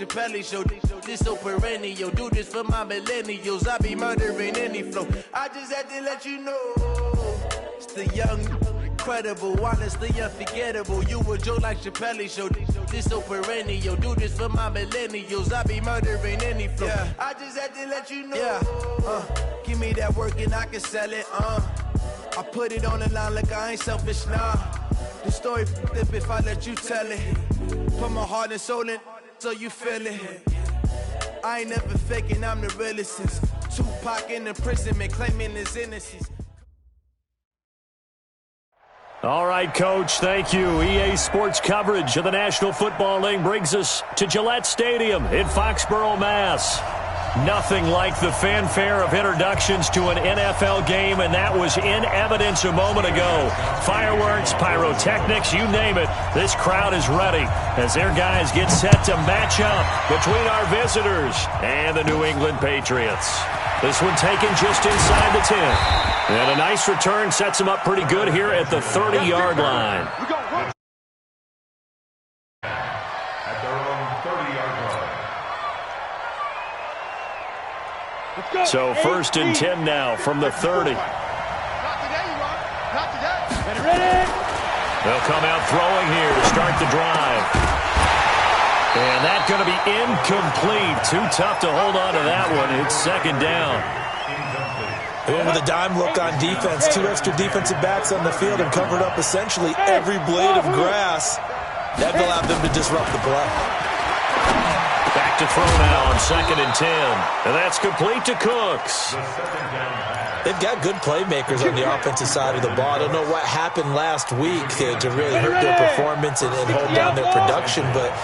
Chappelle show. This so perennial. Do this for my millennials. I be murdering any flow. I just had to let you know. It's the young, incredible, honestly unforgettable. You a joke like Chappelle show. This so perennial. Do this for my millennials. I be murdering any flow. Yeah. I just had to let you know. Yeah. Give me that work and I can sell it. I put it on the line like I ain't selfish, nah. The story flip if I let you tell it. Put my heart and soul in so you feel it. I ain't never faking, I'm the realest since Tupac in imprisonment claiming his innocence. All right, Coach, thank you. EA Sports coverage of the National Football League brings us to Gillette Stadium in Foxborough, Mass. Nothing like the fanfare of introductions to an NFL game, and that was in evidence a moment ago. Fireworks, pyrotechnics, you name it. This crowd is ready as their guys get set to match up between our visitors and the New England Patriots. This one taken just inside the 10. And a nice return sets them up pretty good here at the 30-yard line. So 1st and 10 now from the 30. They'll come out throwing here to start the drive. And that's going to be incomplete. Too tough to hold on to that one. It's 2nd down. They went with a dime look on defense. 2 extra defensive backs on the field and covered up essentially every blade of grass. That allowed them to disrupt the play. Back to throw now on 2nd and 10. And that's complete to Cooks. They've got good playmakers on the offensive side of the ball. I don't know what happened last week to really hurt their performance and hold down their production, but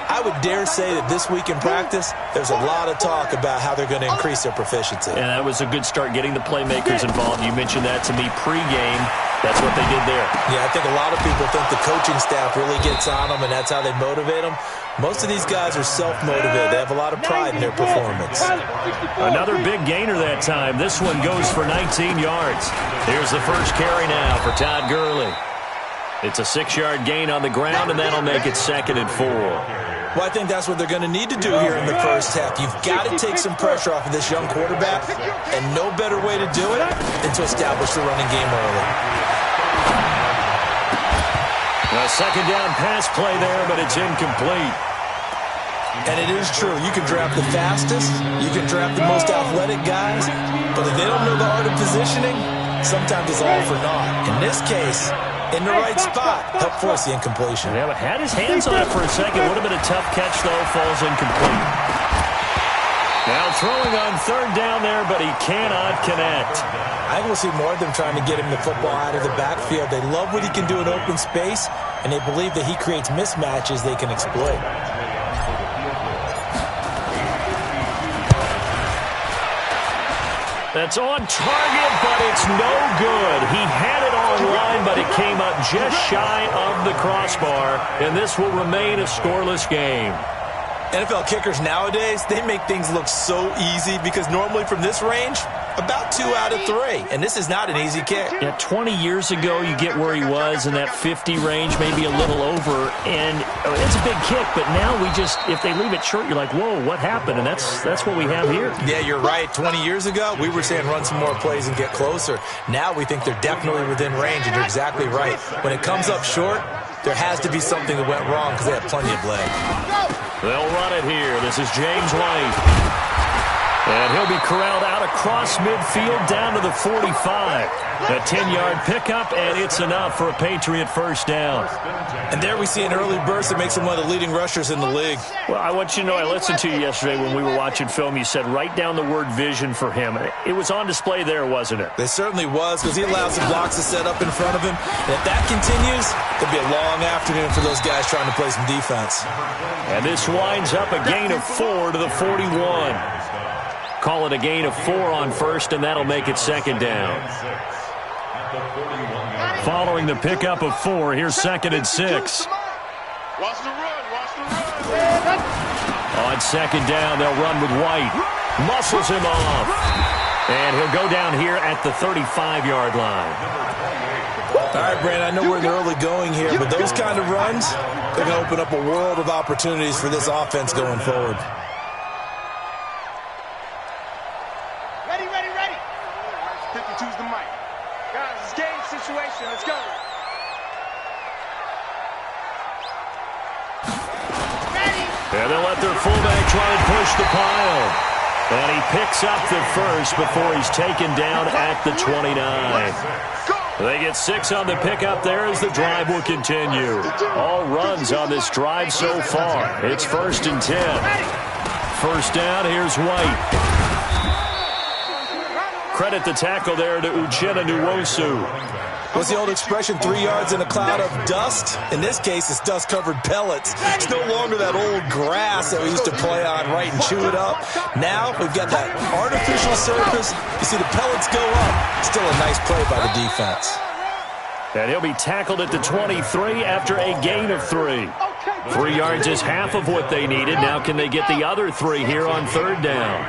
I would dare say that this week in practice, there's a lot of talk about how they're going to increase their proficiency. And that was a good start getting the playmakers involved. You mentioned that to me pregame. That's what they did there. Yeah, I think a lot of people think the coaching staff really gets on them, and that's how they motivate them. Most of these guys are self-motivated. They have a lot of pride in their performance. Another big gainer that time. This one goes for 19 yards. Here's the first carry now for Todd Gurley. It's a 6-yard gain on the ground, and that'll make it 2nd and 4. Well, I think that's what they're going to need to do here in the first half. You've got to take some pressure off of this young quarterback, and no better way to do it than to establish the running game early. A 2nd down pass play there, but it's incomplete. And it is true. You can draft the fastest, you can draft the most athletic guys, but if they don't know the art of positioning, sometimes it's all for naught. In this case, in the right spot, help force the incompletion. Yeah, but had his hands on it for a second. Would have been a tough catch, though. Falls incomplete. Now throwing on 3rd down there, but he cannot connect. I think we'll see more of them trying to get him the football out of the backfield. They love what he can do in open space, and they believe that he creates mismatches they can exploit. That's on target, but it's no good. He had it on line, but it came up just shy of the crossbar, and this will remain a scoreless game. NFL kickers nowadays, they make things look so easy because normally from this range, about 2 out of 3. And this is not an easy kick. Yeah, 20 years ago, you get where he was in that 50 range, maybe a little over. And it's a big kick, but now we just, if they leave it short, you're like, whoa, what happened? And that's what we have here. Yeah, you're right. 20 years ago, we were saying run some more plays and get closer. Now we think they're definitely within range, and you're exactly right. When it comes up short, there has to be something that went wrong because they have plenty of leg. They'll run it here. This is James White. And he'll be corralled out across midfield down to the 45. A 10-yard pickup, and it's enough for a Patriot first down. And there we see an early burst that makes him one of the leading rushers in the league. Well, I want you to know, I listened to you yesterday when we were watching film. You said write down the word vision for him. It was on display there, wasn't it? It certainly was, because he allows the blocks to set up in front of him. And if that continues, it'll be a long afternoon for those guys trying to play some defense. And this winds up a gain of 4 to the 41. Call it a gain of 4 on first, and that'll make it 2nd down. Following the pickup of 4, here's 2nd and 6. On 2nd down, they'll run with White. Muscles him off. And he'll go down here at the 35-yard line. All right, Brandon, I know we're in the early going here, but those kind of runs, they're going to open up a world of opportunities for this offense going forward. Ready. 52's the mic. Guys, it's game situation. Let's go. Ready. And they'll let their fullback try and push the pile. And he picks up the first before he's taken down at the 29. They get 6 on the pickup there as the drive will continue. All runs on this drive so far. It's 1st and 10. First down, here's White. Credit the tackle there to Uchenna Nwosu. What's the old expression, 3 yards in a cloud of dust? In this case, it's dust-covered pellets. It's no longer that old grass that we used to play on, right, and chew it up. Now we've got that artificial surface. You see the pellets go up. Still a nice play by the defense. And he'll be tackled at the 23 after a gain of 3. 3 yards is half of what they needed. Now can they get the other 3 here on 3rd down?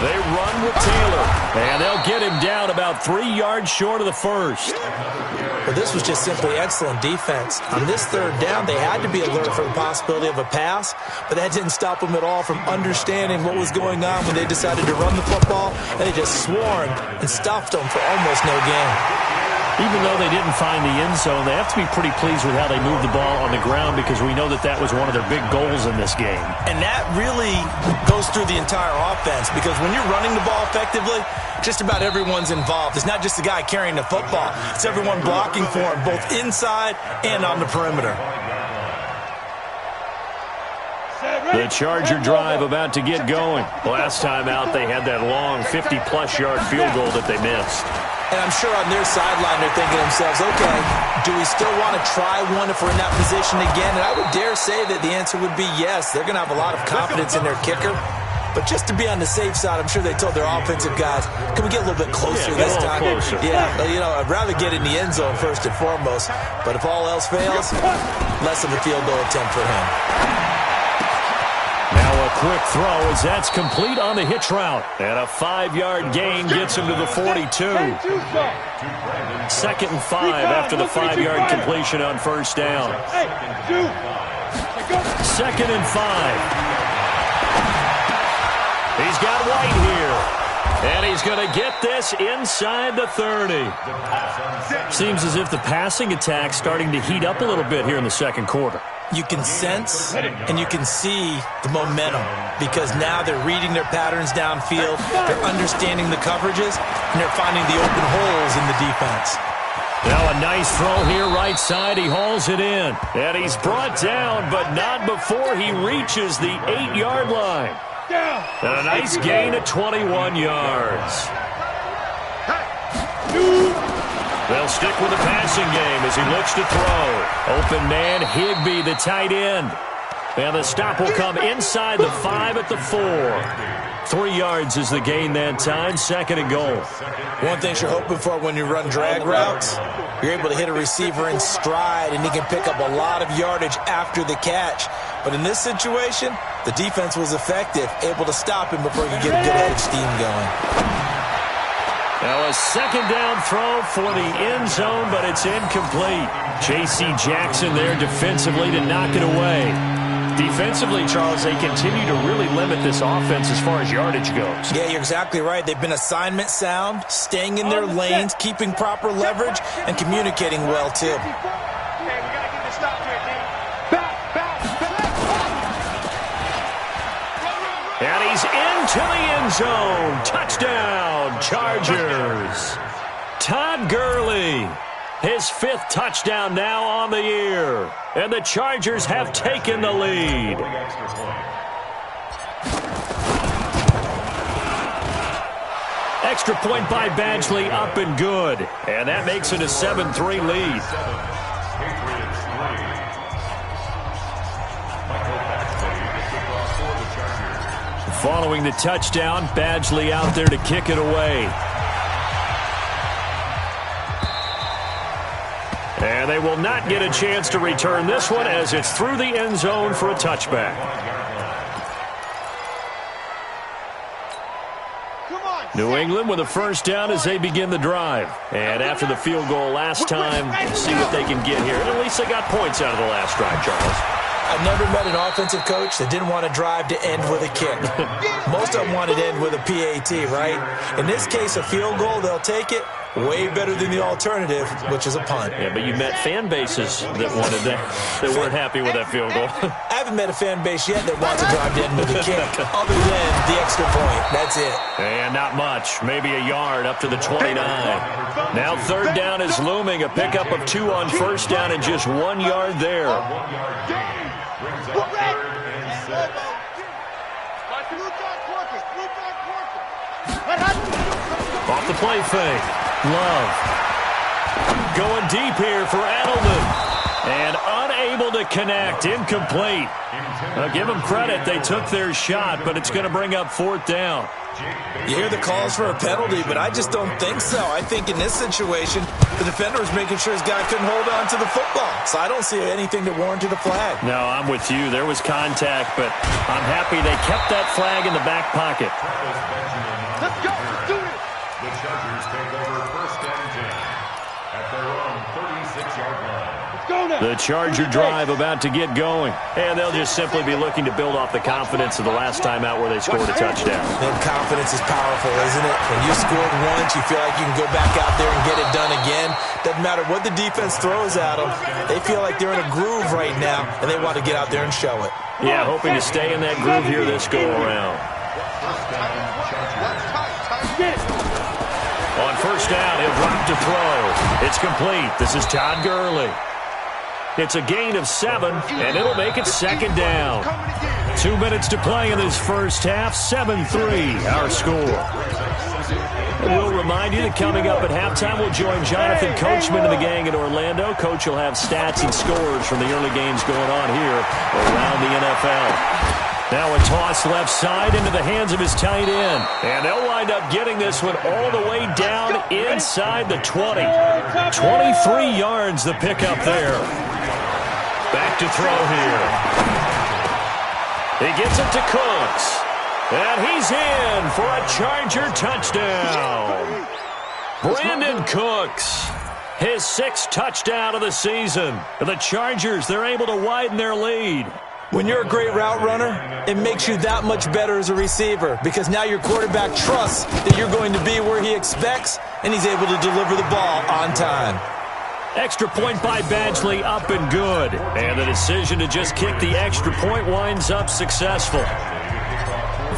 They run with Taylor, and they'll get him down about 3 yards short of the first. Well, this was just simply excellent defense. On this 3rd down, they had to be alert for the possibility of a pass, but that didn't stop them at all from understanding what was going on when they decided to run the football, and they just swarmed and stuffed them for almost no gain. Even though they didn't find the end zone, they have to be pretty pleased with how they moved the ball on the ground because we know that that was one of their big goals in this game. And that really goes through the entire offense because when you're running the ball effectively, just about everyone's involved. It's not just the guy carrying the football. It's everyone blocking for him, both inside and on the perimeter. The Charger drive about to get going. Last time out, they had that long 50-plus yard field goal that they missed. And I'm sure on their sideline they're thinking to themselves, okay, do we still want to try one if we're in that position again? And I would dare say that the answer would be yes. They're going to have a lot of confidence in their kicker. But just to be on the safe side, I'm sure they told their offensive guys, can we get a little bit closer this time? Closer. Yeah, you know, I'd rather get in the end zone first and foremost. But if all else fails, less of a field goal attempt for him. Now a quick throw as that's complete on the hitch route. And a 5-yard gain gets him to the 42. 2nd and 5 after the 5-yard completion on 1st down. 2nd and 5. He's got White here. And he's going to get this inside the 30. Seems as if the passing attack's starting to heat up a little bit here in the 2nd quarter. You can sense and you can see the momentum because now they're reading their patterns downfield, they're understanding the coverages, and they're finding the open holes in the defense. Now a nice throw here right side. He hauls it in. And he's brought down, but not before he reaches the 8-yard line. And a nice gain of 21 yards. They'll stick with the passing game as he looks to throw. Open man, Higbee, the tight end. And the stop will come inside the 5 at the 4. 3 yards is the gain that time, 2nd and goal. One thing you're hoping for when you run drag routes, you're able to hit a receiver in stride, and he can pick up a lot of yardage after the catch. But in this situation, the defense was effective, able to stop him before he could get a good head of steam going. Now a 2nd down throw for the end zone, but it's incomplete. J.C. Jackson there defensively to knock it away. Defensively, Charles, they continue to really limit this offense as far as yardage goes. Yeah, you're exactly right. They've been assignment sound, staying in their lanes, keeping proper leverage, and communicating well, too. Okay, we got to get this stop here, D. And he's into the end zone. Touchdown, Chargers. Todd Gurley, his 5th touchdown now on the year. And the Chargers have taken the lead. Extra point by Badgley, up and good. And that makes it a 7-3 lead. Following the touchdown, Badgley out there to kick it away. And they will not get a chance to return this one as it's through the end zone for a touchback. Come on, New England with a first down as they begin the drive. And after the field goal last time, see what they can get here. And at least they got points out of the last drive, Charles. I've never met an offensive coach that didn't want to drive to end with a kick. Most of them wanted to end with a PAT, right? In this case, a field goal, they'll take it. Way better than the alternative, which is a punt. Yeah, but you met fan bases that wanted that, that weren't happy with that field goal. I haven't met a fan base yet that wants to drive to end with a kick, other than the extra point. That's it. And not much. Maybe a yard up to the 29. Now third down is looming. A pickup of 2 on first down and just 1 yard there. Off the play fake. Love. Going deep here for Edelman. And unable to connect. Incomplete. Give them credit. They took their shot, but it's going to bring up fourth down. You hear the calls for a penalty, but I just don't think so. I think in this situation, the defender was making sure his guy couldn't hold on to the football. So I don't see anything that warranted a flag. No, I'm with you. There was contact, but I'm happy they kept that flag in the back pocket. Let's go. Let's do it. The Chargers take over first and 10 at their own 36-yard line. Let's go now. The Charger drive about to get going. And they'll just simply be looking to build off the confidence of the last time out where they scored a touchdown. And confidence is powerful, isn't it? When you scored once, you feel like you can go back out there and get it done again. Doesn't matter what the defense throws at them. They feel like they're in a groove right now, and they want to get out there and show it. Yeah, hoping to stay in that groove here this go-around. On first down, he'll drop to throw. It's complete. This is Todd Gurley. It's a gain of 7, and it'll make it second down. 2 minutes to play in this first half. 7-3, our score. And we'll remind you that coming up at halftime, we'll join Jonathan Coachman and the gang in Orlando. Coach will have stats and scores from the early games going on here around the NFL. Now a toss left side into the hands of his tight end. And they'll wind up getting this one all the way down inside the 20. 23 yards the pickup there. Back to throw here. He gets it to Cooks. And he's in for a Charger touchdown. Brandon Cooks, his 6th touchdown of the season. The Chargers, they're able to widen their lead. When you're a great route runner, it makes you that much better as a receiver because now your quarterback trusts that you're going to be where he expects, and he's able to deliver the ball on time. Extra point by Badgley, up and good. And the decision to just kick the extra point winds up successful.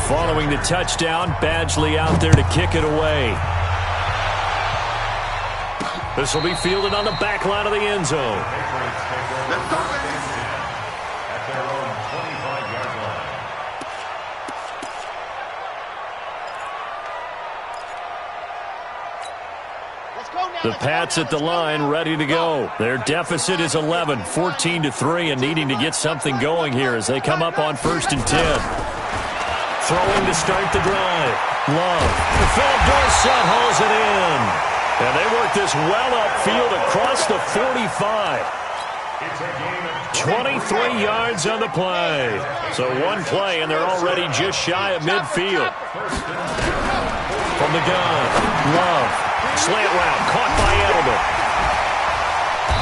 Following the touchdown, Badgley out there to kick it away. This will be fielded on the back line of the end zone. The Pats at the line, ready to go. Their deficit is 11, 14-3, and needing to get something going here as they come up on 1st and 10. Throwing to start the drive. Love. Philip Dorsett hauls it in. And they work this well upfield across the 45. 23 yards on the play. So one play, and they're already just shy of midfield. From the gun, Love. Slant route, caught by Edelman.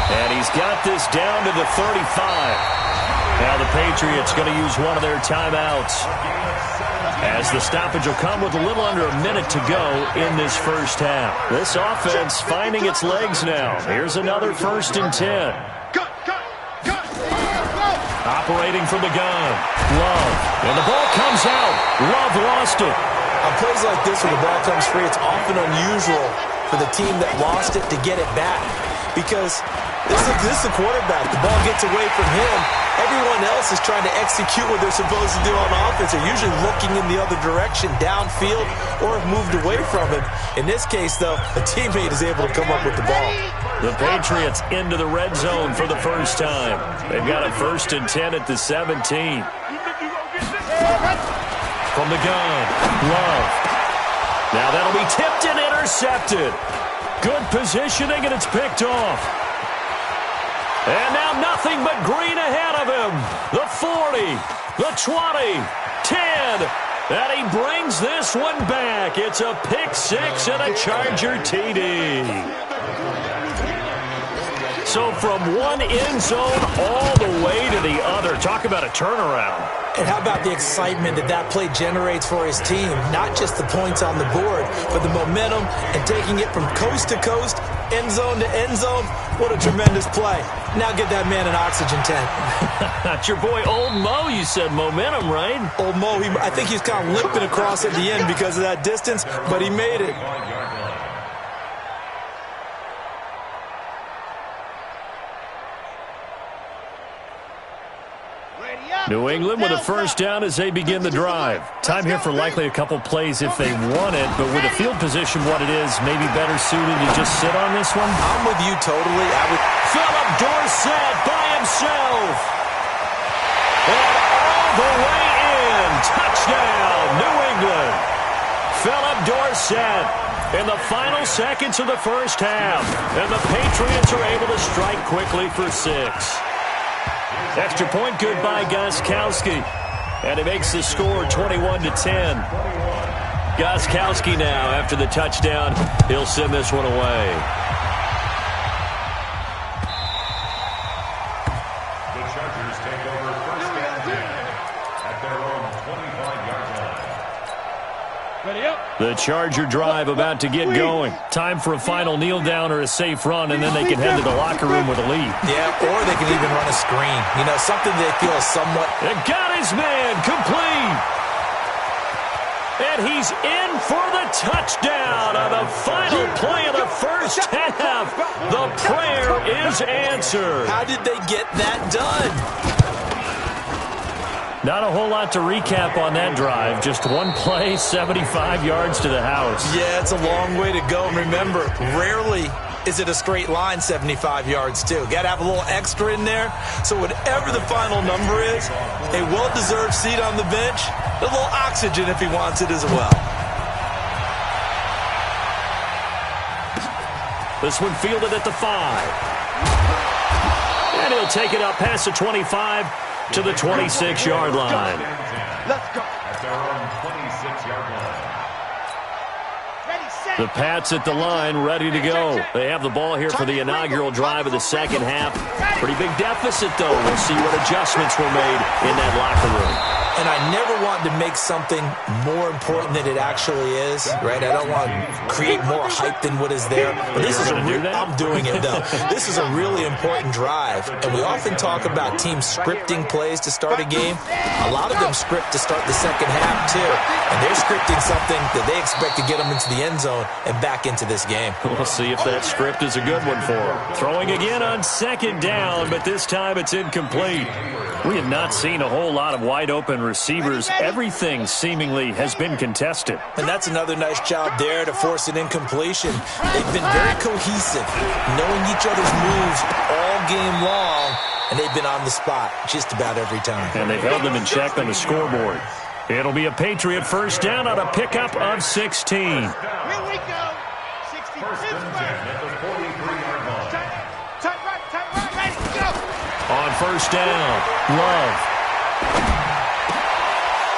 And he's got this down to the 35. Now the Patriots going to use one of their timeouts, as the stoppage will come with a little under a minute to go in this first half. This offense finding its legs now. Here's another 1st and 10. Operating from the gun. Love. And the ball comes out. Love lost it. On plays like this, when the ball comes free, it's often unusual for the team that lost it to get it back. Because this is the quarterback. The ball gets away from him. Everyone else is trying to execute what they're supposed to do on offense. They're usually looking in the other direction, downfield, or have moved away from him. In this case, though, a teammate is able to come up with the ball. The Patriots into the red zone for the first time. They've got a 1st and 10 at the 17. From the gun, Love. Now that'll be tipped and intercepted. Good positioning, and it's picked off. And now nothing but green ahead of him. The 40, the 20, 10, And he brings this one back. It's a pick six and a Charger TD. So from one end zone all the way to the other. Talk about a turnaround. And how about the excitement that play generates for his team? Not just the points on the board, but the momentum and taking it from coast to coast, end zone to end zone. What a tremendous play. Now get that man an oxygen tank. That's your boy Old Mo, you said. Momentum, right? Old Mo, I think he's kind of limping across at the end because of that distance, but he made it. New England with a first down as they begin the drive. Time here for likely a couple plays if they want it, but with the field position what it is, maybe better suited to just sit on this one? I'm with you totally. Philip Dorsett by himself. And all the way in. Touchdown, New England. Philip Dorsett in the final seconds of the first half. And the Patriots are able to strike quickly for 6. Extra point good by Gostkowski. And it makes the score 21-10. Gostkowski now, after the touchdown, he'll send this one away. The Chargers take over first and 10 at their own 25-yard line. Ready up. The Charger drive about to get going. Time for a final kneel down or a safe run, and then they can head to the locker room with a lead. Yeah, or they can even run a screen. You know, something they feel somewhat... And got his man complete. And he's in for the touchdown on the final play of the first half. The prayer is answered. How did they get that done? Not a whole lot to recap on that drive. Just one play, 75 yards to the house. Yeah, it's a long way to go. And remember, rarely is it a straight line 75 yards, too. Got to have a little extra in there. So whatever the final number is, a well-deserved seat on the bench, a little oxygen if he wants it as well. This one fielded at the 5. And he'll take it up past the 25 to the 26-yard line. Let's go. At their own 26-yard line. Ready, set. The Pats at the line, ready to go. They have the ball here for the inaugural drive of the second half. Pretty big deficit, though. We'll see what adjustments were made in that locker room. And I never want to make something more important than it actually is, right? I don't want to create more hype than what is there. But this is I'm doing it, though. This is a really important drive. And we often talk about teams scripting plays to start a game. A lot of them script to start the second half, too. And they're scripting something that they expect to get them into the end zone and back into this game. We'll see if that script is a good one for them. Throwing again on second down, but this time it's incomplete. We have not seen a whole lot of wide-open receivers. Everything seemingly has been contested. And that's another nice job there to force an incompletion. They've been very cohesive, knowing each other's moves all game long, and they've been on the spot just about every time. And they've held them in check on the scoreboard. It'll be a Patriot first down on a pickup of 16. Here we go. 60. First and 10 at the 43-yard line. Turn right, ready, go. On first down, Love.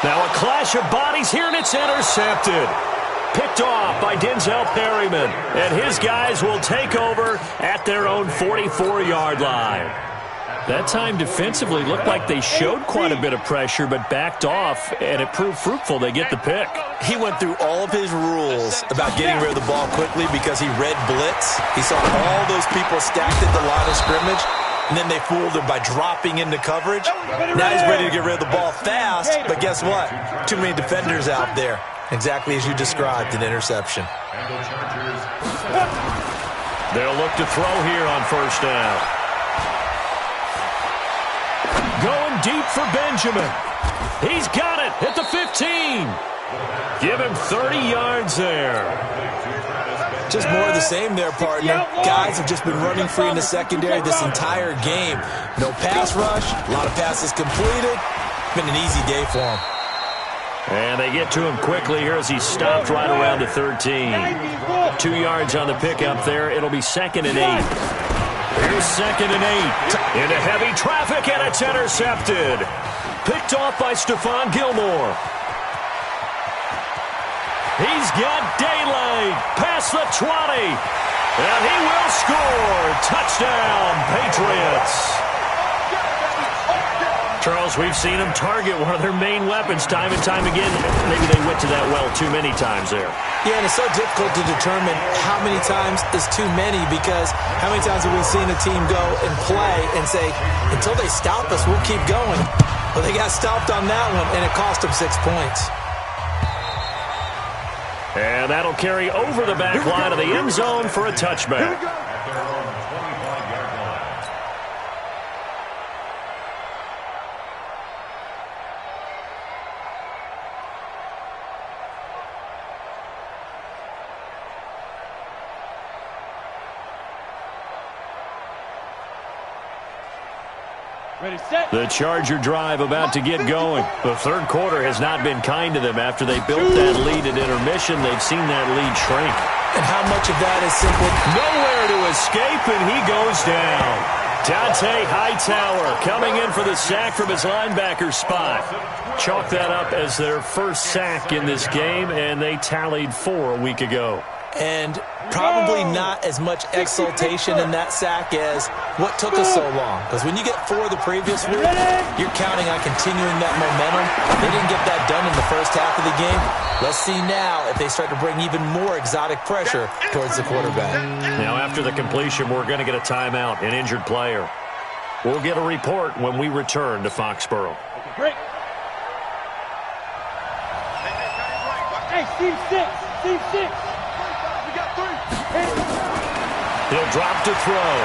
Now a clash of bodies here, and it's intercepted. Picked off by Denzel Perryman. And his guys will take over at their own 44-yard line. That time defensively looked like they showed quite a bit of pressure, but backed off, and it proved fruitful. They get the pick. He went through all of his rules about getting rid of the ball quickly because he read blitz. He saw all those people stacked at the line of scrimmage, and then they fooled him by dropping into coverage. Now he's ready to get rid of the ball fast, but guess what? Too many defenders out there. Exactly as you described, an interception. And the Chargers. They'll look to throw here on first down. Going deep for Benjamin. He's got it at the 15. Give him 30 yards there. Just more of the same there, partner. Guys have just been running free in the secondary this entire game. No pass rush, a lot of passes completed. Been an easy day for him. And they get to him quickly here as he stopped right around the 13. 2 yards on the pickup there. It'll be 2nd and 8. Here's 2nd and 8. Into heavy traffic, and it's intercepted. Picked off by Stephon Gilmore. He's got daylight past the 20. And he will score. Touchdown, Patriots. Charles, we've seen them target one of their main weapons time and time again. Maybe they went to that well too many times there. Yeah, and it's so difficult to determine how many times is too many, because how many times have we seen a team go and play and say, until they stop us, we'll keep going. Well, they got stopped on that one, and it cost them 6 points. And that'll carry over the back line of the end zone for a touchback. Ready, set. The Charger drive about to get going. The third quarter has not been kind to them. After they built that lead at intermission, they've seen that lead shrink. And how much of that is simply nowhere to escape, and he goes down. Dante Hightower coming in for the sack from his linebacker spot. Chalk that up as their first sack in this game, and they tallied 4 a week ago. And probably not as much exultation in that sack as what took us so long. Because when you get 4 the previous week, you're counting on continuing that momentum. They didn't get that done in the first half of the game. Let's see now if they start to bring even more exotic pressure towards the quarterback. Now, after the completion, we're going to get a timeout, an injured player. We'll get a report when we return to Foxborough. Break. Hey, Steve 6. Steve 6. He'll drop to throw.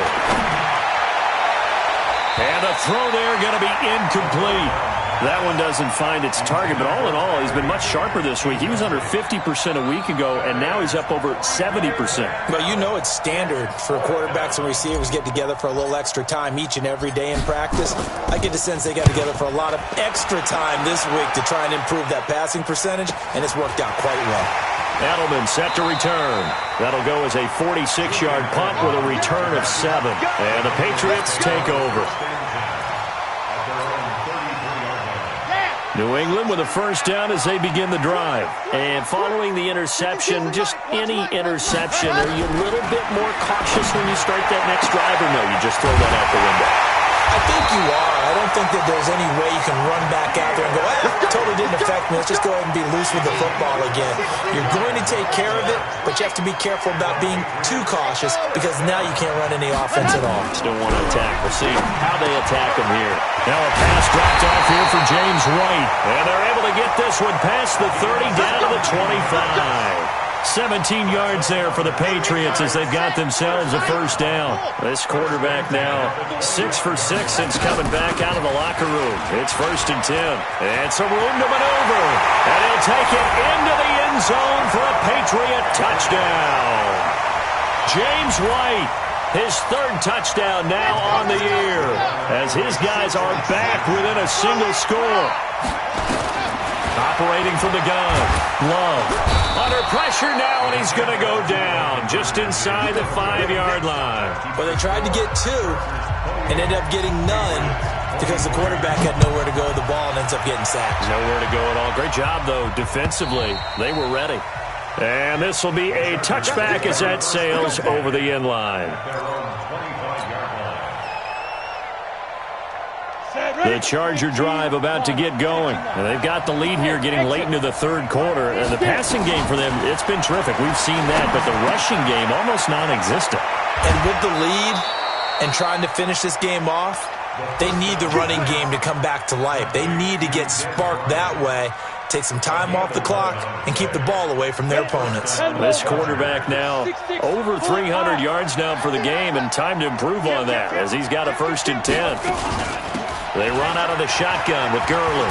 And a throw there going to be incomplete. That one doesn't find its target, but all in all, he's been much sharper this week. He was under 50% a week ago, and now he's up over 70%. Well, you know it's standard for quarterbacks and receivers get together for a little extra time each and every day in practice. I get the sense they got together for a lot of extra time this week to try and improve that passing percentage, and it's worked out quite well. Edelman set to return. That'll go as a 46-yard punt with a return of 7. And the Patriots take over. New England with a first down as they begin the drive. And following the interception, just any interception, are you a little bit more cautious when you start that next drive, or no, you just throw that out the window? I think you are. I don't think that there's any way you can run back out there and go, totally didn't affect me. Let's just go ahead and be loose with the football again. You're going to take care of it, but you have to be careful about being too cautious, because now you can't run any offense at all. Still want to attack. We'll see how they attack him here. Now a pass dropped off here for James White. And they're able to get this one past the 30 down to the 25. 17 yards there for the Patriots as they've got themselves a first down. This quarterback now 6 for 6 since coming back out of the locker room. It's 1st and 10. And some room to maneuver. And he'll take it into the end zone for a Patriot touchdown. James White, his 3rd touchdown now on the year, as his guys are back within a single score. Operating from the gun. Love. Under pressure now, and he's going to go down just inside the 5-yard line. Well, they tried to get 2 and ended up getting none because the quarterback had nowhere to go with the ball and ends up getting sacked. Nowhere to go at all. Great job, though, defensively. They were ready. And this will be a touchback as that sails over the end line. The Charger drive about to get going. And they've got the lead here getting late into the 3rd quarter. And the passing game for them, it's been terrific. We've seen that. But the rushing game, almost non-existent. And with the lead and trying to finish this game off, they need the running game to come back to life. They need to get sparked that way, take some time off the clock, and keep the ball away from their opponents. This quarterback now over 300 yards now for the game, and time to improve on that as he's got a 1st and 10. They run out of the shotgun with Gurley.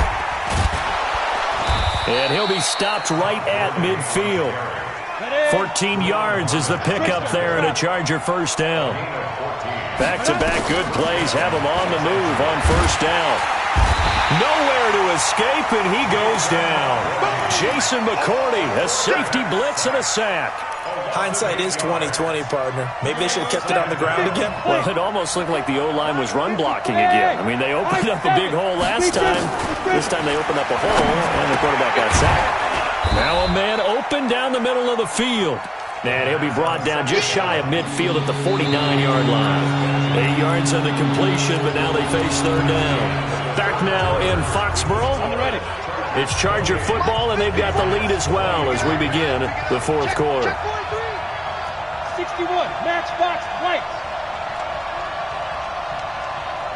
And he'll be stopped right at midfield. 14 yards is the pickup there and a Charger first down. Back-to-back good plays have him on the move on 1st down. Nowhere to escape, and he goes down. Jason McCourty, a safety blitz and a sack. Hindsight is 20/20, partner. Maybe they should have kept it on the ground again. Well, it almost looked like the O-line was run blocking again. I mean, they opened up a big hole last time. This time they opened up a hole, and the quarterback got sacked. Now a man open down the middle of the field. And he'll be brought down just shy of midfield at the 49-yard line. 8 yards on the completion, but now they face third down. Back now in Foxborough. It's Charger football, and they've got the lead as well as we begin the fourth quarter. 61, match box, right.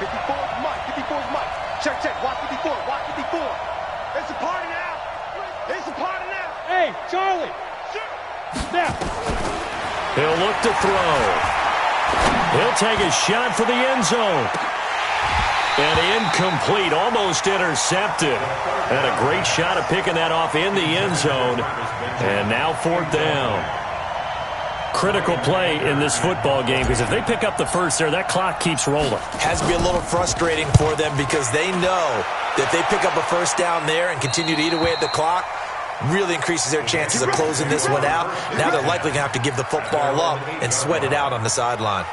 54 is Mike, 54 is Mike. Check, watch 54, watch 54. It's a party now. It's a party now. Hey, Charlie. Snap. He'll look to throw. He'll take a shot for the end zone. And incomplete, almost intercepted. Had a great shot of picking that off in the end zone. And now fourth down. Critical play in this football game, because if they pick up the first there, that clock keeps rolling. Has to be a little frustrating for them because they know that they pick up a first down there and continue to eat away at the clock, really increases their chances of closing this one out. Now they're likely going to have to give the football up and sweat it out on the sideline.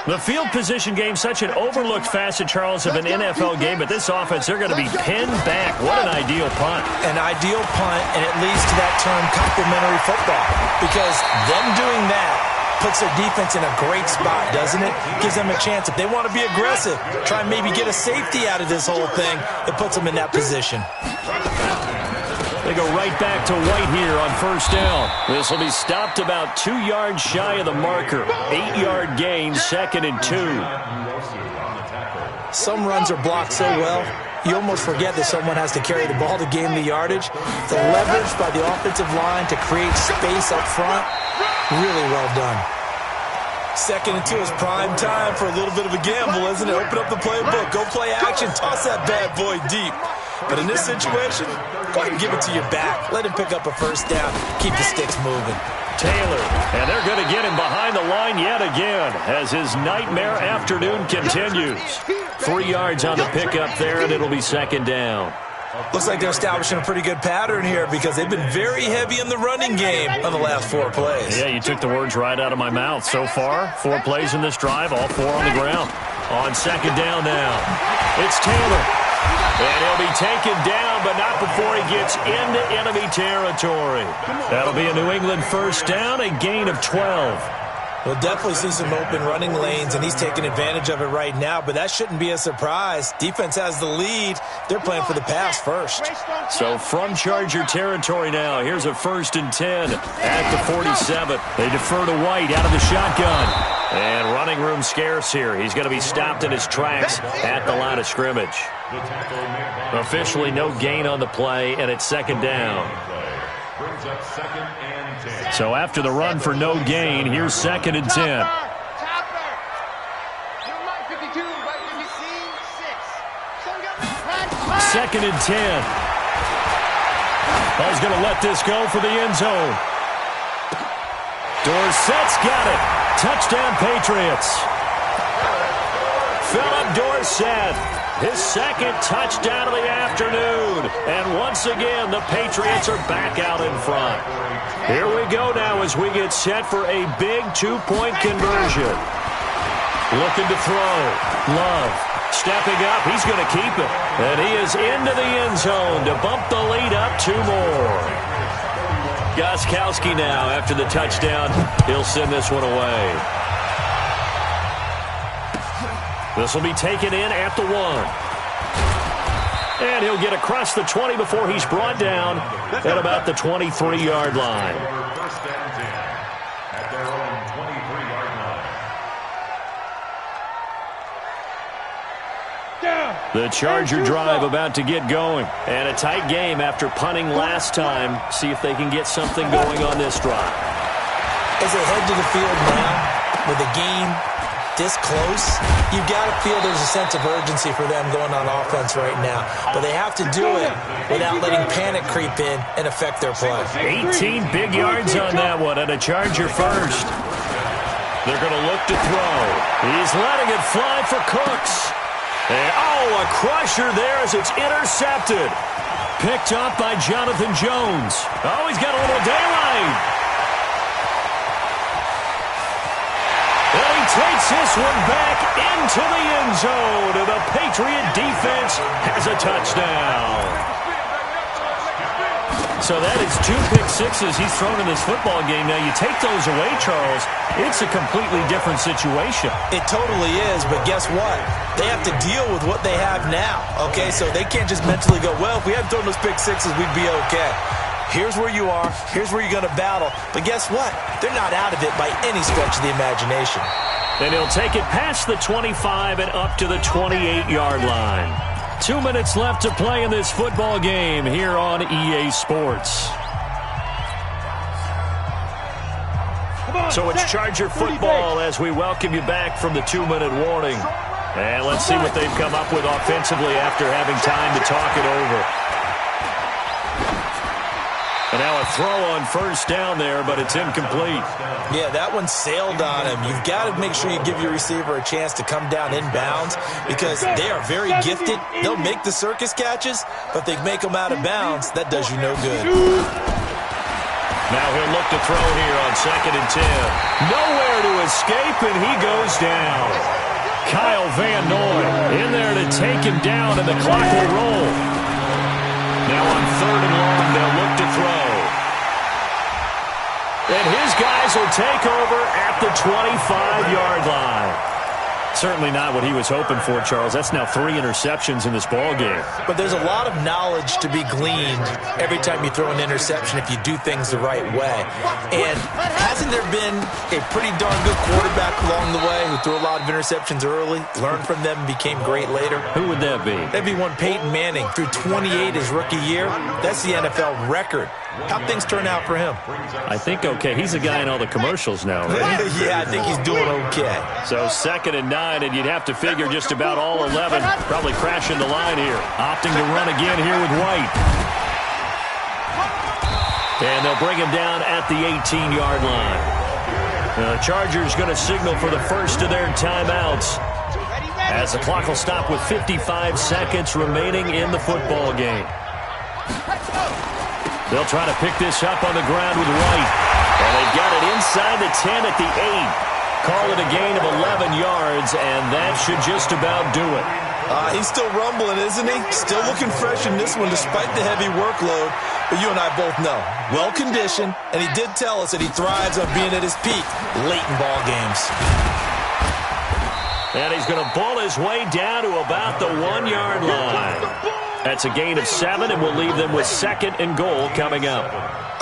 The field position game, such an overlooked facet, Charles, of an NFL game, but this offense, they're going to be pinned back. What an ideal punt. An ideal punt, and it leads to that term complementary football, because them doing that puts their defense in a great spot, doesn't it? Gives them a chance. If they want to be aggressive, try and maybe get a safety out of this whole thing, it puts them in that position. They go right back to White here on first down. This will be stopped about 2 yards shy of the marker. 8-yard gain, 2nd and 2. Some runs are blocked so well, you almost forget that someone has to carry the ball to gain the yardage. The leverage by the offensive line to create space up front, really well done. 2nd and 2 is prime time for a little bit of a gamble, isn't it? Open up the playbook, go play action, toss that bad boy deep. But in this situation, go ahead and give it to your back. Let him pick up a first down. Keep the sticks moving. Taylor, and they're going to get him behind the line yet again as his nightmare afternoon continues. 3 yards on the pickup there, and it'll be 2nd down. Looks like they're establishing a pretty good pattern here because they've been very heavy in the running game on the last 4 plays. Yeah, you took the words right out of my mouth. So far, 4 plays in this drive, all 4 on the ground. On 2nd down now, it's Taylor. And he'll be taken down, but not before he gets into enemy territory. That'll be a New England first down, a gain of 12. We'll definitely see some open running lanes, and he's taking advantage of it right now, but that shouldn't be a surprise. Defense has the lead. They're playing for the pass first. So from Charger territory now, here's a 1st and 10 at the 47. They defer to White out of the shotgun. And running room scarce here. He's going to be stopped in his tracks at the line of scrimmage. Officially no gain on the play, and it's 2nd down. So after the run for no gain, here's 2nd and 10. 2nd and 10. Ball's going to let this go for the end zone. Dorsett's got it. Touchdown, Patriots. Philip Dorsett, his 2nd touchdown of the afternoon. And once again, the Patriots are back out in front. Here we go now as we get set for a big 2-point conversion. Looking to throw. Love stepping up. He's going to keep it. And he is into the end zone to bump the lead up 2 more. Gostkowski now, after the touchdown, he'll send this one away. This will be taken in at the 1. And he'll get across the 20 before he's brought down at about the 23-yard line. First and 10 at their own 23-yard line. The Charger drive about to get going. And a tight game after punting last time. See if they can get something going on this drive. As they head to the field now with the game this close, you've got to feel there's a sense of urgency for them going on offense right now. But they have to do it without letting panic creep in and affect their play. 18 big yards on that one, and a Charger first. They're going to look to throw. He's letting it fly for Cooks. And, a crusher there as it's intercepted. Picked up by Jonathan Jones. Oh, he's got a little daylight. And he takes this one back into the end zone, and the Patriot defense has a touchdown. So that is 2 pick sixes he's thrown in this football game. Now, you take those away, Charles, it's a completely different situation. It totally is, but guess what? They have to deal with what they have now, okay? So they can't just mentally go, well, if we hadn't thrown those pick sixes, we'd be okay. Here's where you are. Here's where you're going to battle. But guess what? They're not out of it by any stretch of the imagination. Then he'll take it past the 25 and up to the 28-yard line. 2 minutes left to play in this football game here on EA Sports. So it's Charger football as we welcome you back from the 2-minute warning. And let's see what they've come up with offensively after having time to talk it over. And now a throw on first down there, but it's incomplete. Yeah, that one sailed on him. You've got to make sure you give your receiver a chance to come down inbounds because they are very gifted. They'll make the circus catches, but they make them out of bounds. That does you no good. Now he'll look to throw here on 2nd and 10. Nowhere to escape, and he goes down. Kyle Van Noy in there to take him down, and the clock will roll. Now on 3rd and long, they'll look to throw. And his guys will take over at the 25-yard line. Certainly not what he was hoping for, Charles. That's now 3 interceptions in this ball game. But there's a lot of knowledge to be gleaned every time you throw an interception if you do things the right way. And hasn't there been a pretty darn good quarterback along the way who threw a lot of interceptions early, learned from them, and became great later? Who would that be? That'd be one Peyton Manning. Threw 28 his rookie year. That's the NFL record. How'd things turn out for him? I think okay. He's a guy in all the commercials now, right? Yeah, I think he's doing okay. So 2nd and 9, and you'd have to figure just about all 11 probably crashing the line here. Opting to run again here with White. And they'll bring him down at the 18-yard line. The Chargers going to signal for the first of their timeouts as the clock will stop with 55 seconds remaining in the football game. They'll try to pick this up on the ground with White. And they've got it inside the 10 at the 8. Call it a gain of 11 yards, and that should just about do it. He's still rumbling, isn't he? Still looking fresh in this one despite the heavy workload. But you and I both know, well-conditioned, and he did tell us that he thrives on being at his peak late in ball games. And he's going to bull his way down to about the 1-yard line. That's a gain of 7, and we'll leave them with 2nd and goal coming up.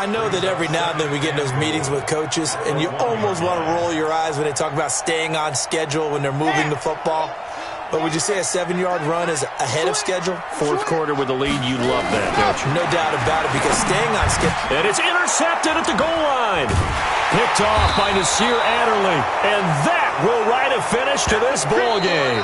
I know that every now and then we get in those meetings with coaches, and you almost want to roll your eyes when they talk about staying on schedule when they're moving the football. But would you say a 7-yard run is ahead of schedule? 4th quarter with the lead, you love that, don't you? No doubt about it, because staying on schedule. And it's intercepted at the goal line. Picked off by Nasir Adderley. And that will write a finish to this ball game.